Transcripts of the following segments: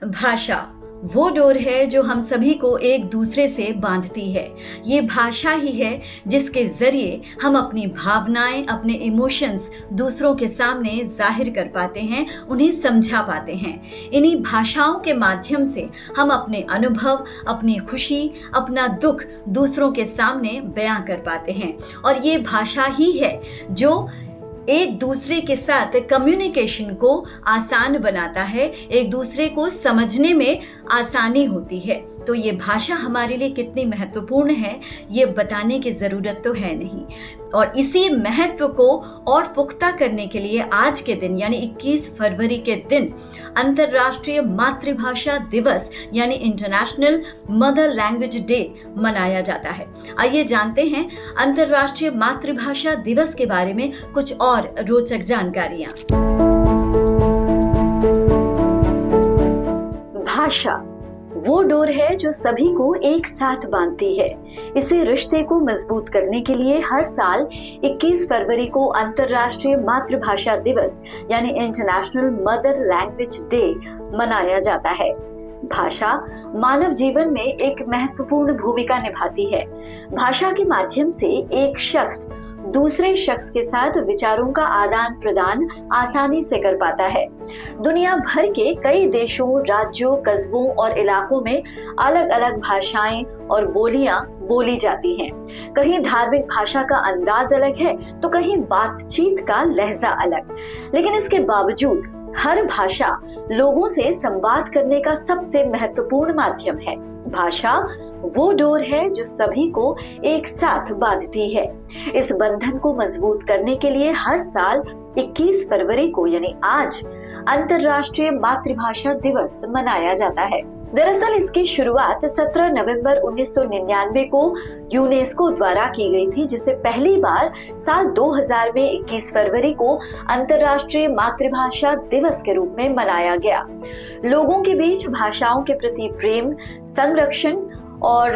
भाषा वो डोर है जो हम सभी को एक दूसरे से बांधती है। ये भाषा ही है जिसके जरिए हम अपनी भावनाएं, अपने इमोशंस दूसरों के सामने जाहिर कर पाते हैं, उन्हें समझा पाते हैं। इन्हीं भाषाओं के माध्यम से हम अपने अनुभव, अपनी खुशी, अपना दुख दूसरों के सामने बयां कर पाते हैं। और ये भाषा ही है जो एक दूसरे के साथ कम्युनिकेशन को आसान बनाता है, एक दूसरे को समझने में आसानी होती है। तो ये भाषा हमारे लिए कितनी महत्वपूर्ण है ये बताने की ज़रूरत तो है नहीं। और इसी महत्व को और पुख्ता करने के लिए आज के दिन यानी 21 फरवरी के दिन अंतर्राष्ट्रीय मातृभाषा दिवस यानी इंटरनेशनल मदर लैंग्वेज डे मनाया जाता है। आइए जानते हैं अंतर्राष्ट्रीय मातृभाषा दिवस के बारे में कुछ और रोचक जानकारियां। भाषा वो डोर है जो सभी को एक साथ बांधती है। इसे रिश्ते को मजबूत करने के लिए हर साल 21 फरवरी को अंतर्राष्ट्रीय मातृभाषा दिवस यानी इंटरनेशनल मदर लैंग्वेज डे मनाया जाता है। भाषा मानव जीवन में एक महत्वपूर्ण भूमिका निभाती है। भाषा के माध्यम से एक शख्स दूसरे शख्स के साथ विचारों का आदान प्रदान आसानी से कर पाता है। दुनिया भर के कई देशों, राज्यों, कस्बों और इलाकों में अलग अलग भाषाएं और बोलियां बोली जाती हैं। कहीं धार्मिक भाषा का अंदाज अलग है तो कहीं बातचीत का लहजा अलग। लेकिन इसके बावजूद हर भाषा लोगों से संवाद करने का सबसे महत्वपूर्ण माध्यम है। भाषा वो डोर है जो सभी को एक साथ बांधती है। इस बंधन को मजबूत करने के लिए हर साल 21 फरवरी को यानी आज अंतर्राष्ट्रीय मातृभाषा दिवस मनाया जाता है। दरअसल इसकी शुरुआत 17 नवंबर 1999 को यूनेस्को द्वारा की गई थी, जिसे पहली बार साल 2000 में 21 फरवरी को अंतर्राष्ट्रीय मातृभाषा दिवस के रूप में मनाया गया। लोगों के बीच भाषाओं के प्रति प्रेम, संरक्षण और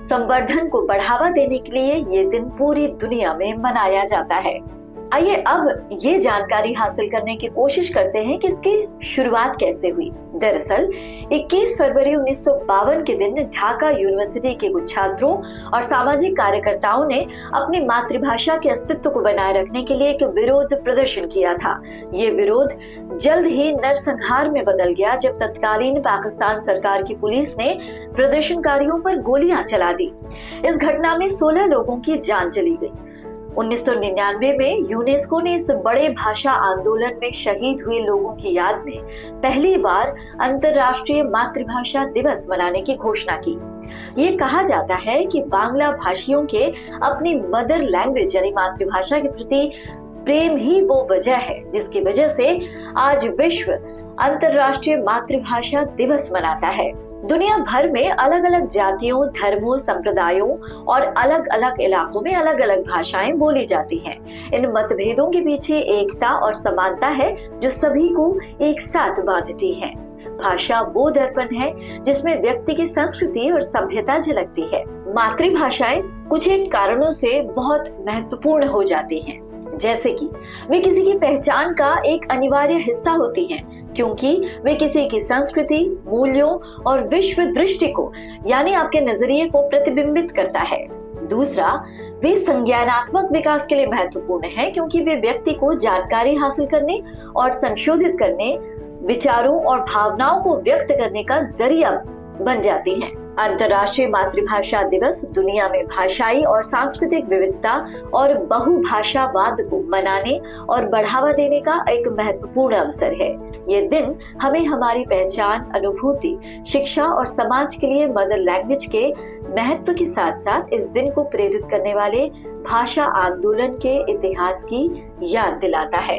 संवर्धन को बढ़ावा देने के लिए ये दिन पूरी दुनिया में मनाया जाता है। आइए अब ये जानकारी हासिल करने की कोशिश करते हैं कि इसकी शुरुआत कैसे हुई। दरअसल 21 फरवरी 1952 के दिन ढाका यूनिवर्सिटी के कुछ छात्रों और सामाजिक कार्यकर्ताओं ने अपनी मातृभाषा के अस्तित्व को बनाए रखने के लिए एक विरोध प्रदर्शन किया था। ये विरोध जल्द ही नरसंहार में बदल गया जब तत्कालीन पाकिस्तान सरकार की पुलिस ने प्रदर्शनकारियों पर गोलियां चला दी। इस घटना में 16 लोगों की जान चली गई। 1999 में यूनेस्को ने इस बड़े भाषा आंदोलन में शहीद हुए लोगों की याद में पहली बार अंतर्राष्ट्रीय मातृभाषा दिवस मनाने की घोषणा की। ये कहा जाता है कि बांग्ला भाषियों के अपनी मदर लैंग्वेज यानी मातृभाषा के प्रति प्रेम ही वो वजह है जिसकी वजह से आज विश्व अंतर्राष्ट्रीय मातृभाषा दिवस मनाता है। दुनिया भर में अलग अलग जातियों, धर्मों, संप्रदायों और अलग अलग इलाकों में अलग अलग भाषाएं बोली जाती हैं। इन मतभेदों के पीछे एकता और समानता है जो सभी को एक साथ बांधती है। भाषा वो दर्पण है जिसमें व्यक्ति की संस्कृति और सभ्यता झलकती है। मातृभाषाएं कुछ एक कारणों से बहुत महत्वपूर्ण हो जाती हैं, जैसे कि वे किसी की पहचान का एक अनिवार्य हिस्सा होती हैं, क्योंकि वे किसी की संस्कृति, मूल्यों और विश्व दृष्टि को यानी आपके नजरिए को प्रतिबिंबित करता है। दूसरा, वे संज्ञानात्मक विकास के लिए महत्वपूर्ण है क्योंकि वे व्यक्ति को जानकारी हासिल करने और संशोधित करने, विचारों और भावनाओं को व्यक्त करने का जरिया बन जाती हैं। अंतर्राष्ट्रीय मातृभाषा दिवस दुनिया में भाषाई और सांस्कृतिक विविधता और बहुभाषावाद को मनाने और बढ़ावा देने का एक महत्वपूर्ण अवसर है। ये दिन हमें हमारी पहचान, अनुभूति, शिक्षा और समाज के लिए मदर लैंग्वेज के महत्व के साथ साथ इस दिन को प्रेरित करने वाले भाषा आंदोलन के इतिहास की याद दिलाता है।